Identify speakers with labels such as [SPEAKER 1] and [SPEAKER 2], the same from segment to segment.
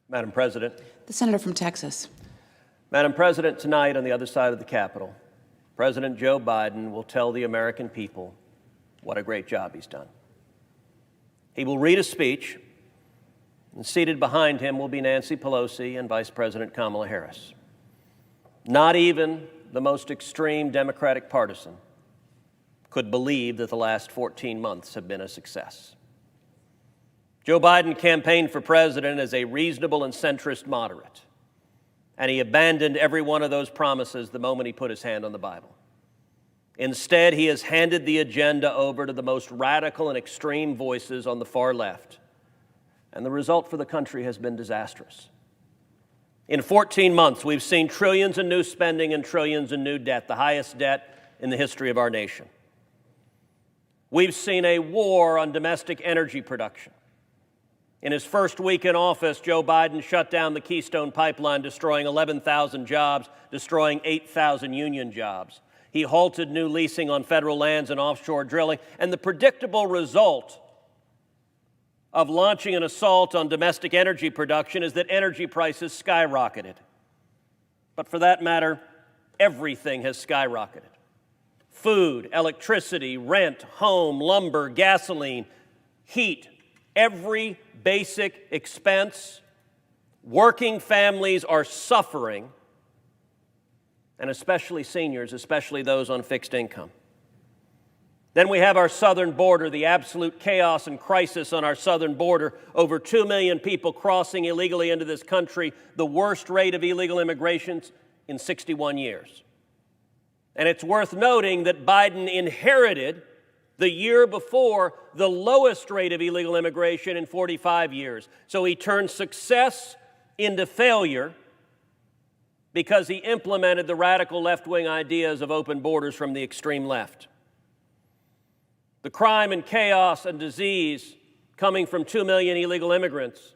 [SPEAKER 1] Madam President.
[SPEAKER 2] The senator from Texas.
[SPEAKER 1] Madam President, tonight on the other side of the Capitol, President Joe Biden will tell the American people what a great job he's done. He will read a speech, and seated behind him will be Nancy Pelosi and Vice President Kamala Harris. Not even the most extreme Democratic partisan could believe that the last 14 months have been a success. Joe Biden campaigned for president as a reasonable and centrist moderate, and he abandoned every one of those promises the moment he put his hand on the Bible. Instead, he has handed the agenda over to the most radical and extreme voices on the far left, and the result for the country has been disastrous. In 14 months, we've seen trillions in new spending and trillions in new debt, the highest debt in the history of our nation. We've seen a war on domestic energy production. In his first week in office, Joe Biden shut down the Keystone Pipeline, destroying 11,000 jobs, destroying 8,000 union jobs. He halted new leasing on federal lands and offshore drilling, and the predictable result of launching an assault on domestic energy production is that energy prices skyrocketed. But for that matter, everything has skyrocketed. Food, electricity, rent, home, lumber, gasoline, heat, every basic expense. Working families are suffering, and especially seniors, especially those on fixed income. Then we have our southern border, the absolute chaos and crisis on our southern border. Over 2 million people crossing illegally into this country, the worst rate of illegal immigration in 61 years. And it's worth noting that Biden inherited the year before the lowest rate of illegal immigration in 45 years. So he turned success into failure because he implemented the radical left-wing ideas of open borders from the extreme left. The crime and chaos and disease coming from 2 million illegal immigrants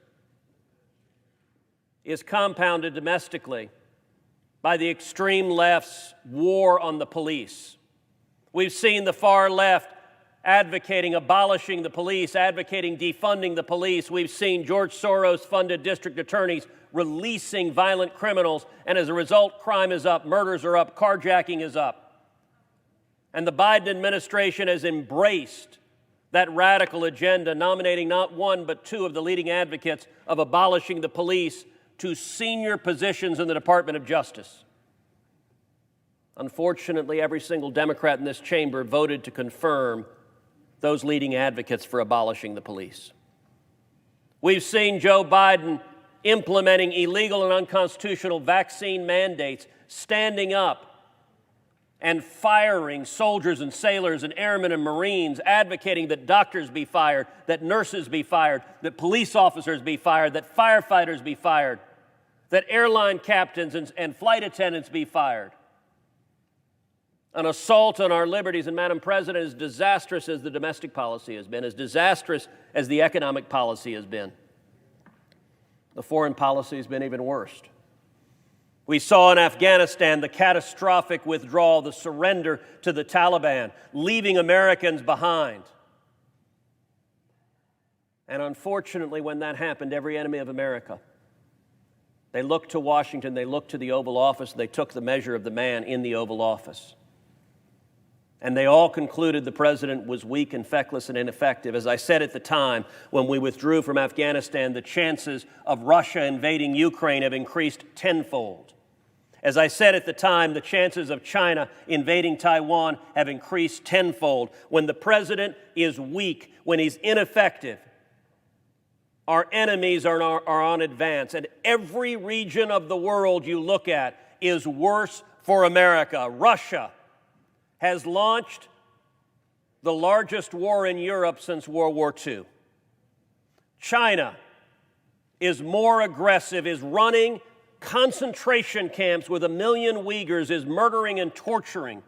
[SPEAKER 1] is compounded domestically by the extreme left's war on the police. We've seen the far left advocating abolishing the police, advocating defunding the police. We've seen George Soros-funded district attorneys releasing violent criminals, and as a result, crime is up, murders are up, carjacking is up. And the Biden administration has embraced that radical agenda, nominating not one but two of the leading advocates of abolishing the police to senior positions in the Department of Justice. Unfortunately, every single Democrat in this chamber voted to confirm those leading advocates for abolishing the police. We've seen Joe Biden implementing illegal and unconstitutional vaccine mandates, standing up and firing soldiers and sailors and airmen and Marines, advocating that doctors be fired, that nurses be fired, that police officers be fired, that firefighters be fired, that airline captains and flight attendants be fired. An assault on our liberties, and Madam President, as disastrous as the domestic policy has been, as disastrous as the economic policy has been, the foreign policy has been even worse. We saw in Afghanistan the catastrophic withdrawal, the surrender to the Taliban, leaving Americans behind. And unfortunately, when that happened, every enemy of America, they looked to Washington, they looked to the Oval Office, they took the measure of the man in the Oval Office. And they all concluded the president was weak and feckless and ineffective. As I said at the time, when we withdrew from Afghanistan, the chances of Russia invading Ukraine have increased tenfold. As I said at the time, the chances of China invading Taiwan have increased tenfold. When the president is weak, when he's ineffective, our enemies are on advance. And every region of the world you look at is worse for America. Russia has launched the largest war in Europe since World War II. China is more aggressive, is running concentration camps with 1 million Uyghurs, is murdering and torturing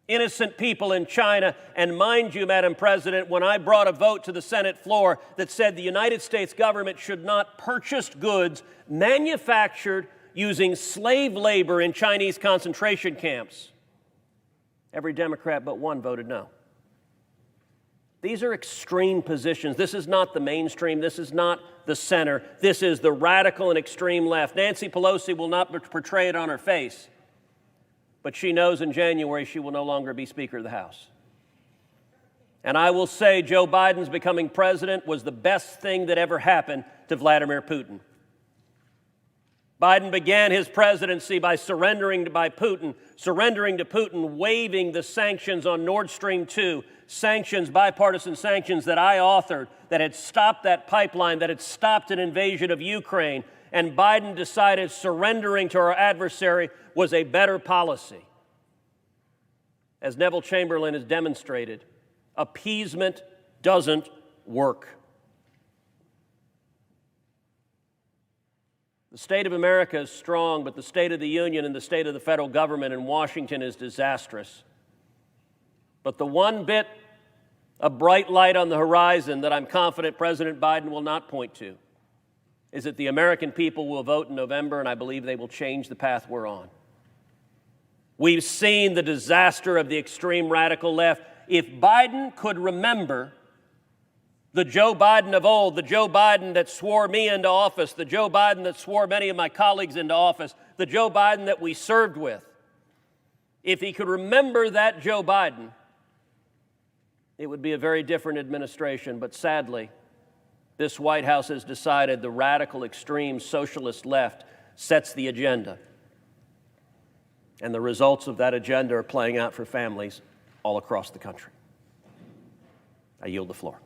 [SPEAKER 1] innocent people in China. And mind you, Madam President, when I brought a vote to the Senate floor that said the United States government should not purchase goods manufactured using slave labor in Chinese concentration camps, every Democrat but one voted no. These are extreme positions. This is not the mainstream. This is not the center. This is the radical and extreme left. Nancy Pelosi will not portray it on her face, but she knows in January she will no longer be Speaker of the House. And I will say Joe Biden's becoming president was the best thing that ever happened to Vladimir Putin. Biden began his presidency by surrendering to Putin, waiving the sanctions on Nord Stream 2, sanctions, bipartisan sanctions that I authored, that had stopped that pipeline, that had stopped an invasion of Ukraine. And Biden decided surrendering to our adversary was a better policy. As Neville Chamberlain has demonstrated, appeasement doesn't work. The state of America is strong, but the state of the Union and the state of the federal government in Washington is disastrous. But the one bit of bright light on the horizon that I'm confident President Biden will not point to is that the American people will vote in November, and I believe they will change the path we're on. We've seen the disaster of the extreme radical left. If Biden could remember the Joe Biden of old, the Joe Biden that swore me into office, the Joe Biden that swore many of my colleagues into office, the Joe Biden that we served with, if he could remember that Joe Biden, it would be a very different administration. But sadly, this White House has decided the radical, extreme, socialist left sets the agenda. And the results of that agenda are playing out for families all across the country. I yield the floor.